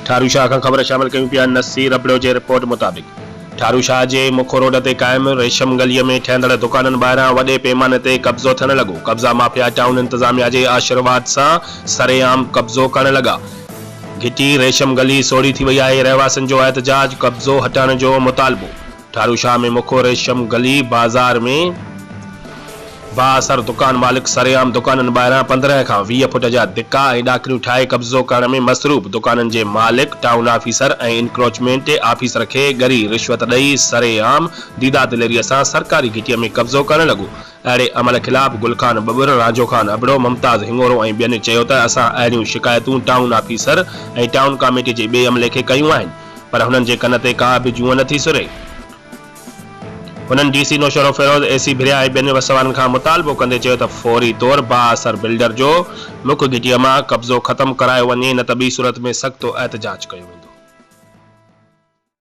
ठारोशा खां ख़बर शामिल कयूं पिया। नसीर ابڙو जे रिपोर्ट मुताबिक़ ठारोशा जे मुख्य रोड ते क़ाइम रेशम गलीअ में ठहंदड़ दुकाननि ॿाहिरां वॾे पैमाने ते कब्ज़ो थियण लॻो। कब्ज़ा माफिया टाउन इंतज़ामिया जे आशीरोवाद सां सरेआम कब्ज़ो करण लॻा। घिटी रेशम गली सोड़ी थी वई आहे। रहिवासियुनि जो एहतजाज, कब्ज़ो हटाइण जो मुतालबो। ठारोशा में मुख्य रेशम गली बाज़ार में बााثر दुकान मालिक सरेआम दुकाननि ॿाहिरां 15 खां 20 फुट जा धिका ऐं ॾाकणियूं ठाहे कब्ज़ो करण में मसरूफ। दुकाननि जे मालिक, टाउन आफीसर ऐं इंक्रोचमेंट आफीसर खे गरी रिश्वत ॾेई सरेआम दीदा दिलेरीअ सां सरकारी घिटीअ में कब्ज़ो करण लॻो। अहिड़े अमल ख़िलाफ़ गुलखान बबर, राजो खान ابڙو, मुमताज़ हिंगोरो ऐं ॿियनि चयो त असां अहिड़ियूं शिकायतूं टाउन आफीसर ऐं टाउन कमेटी जे ॿिए अमले खे कयूं आहिनि, पर हुननि जे कन ते का बि जूअ नथी सुरे। हुननि डीसी नौशरो फिरोज़, एसी भिरिया ऐं ॿियनि वसवारनि खां मुतालबो कंदे चयो त फौरी तौर बाअसर बिल्डर जो मुख्य घिटीअ मां कब्ज़ो ख़तमु करायो वञे, न त ॿी सूरत में सख़्तो एहतजाज कयो।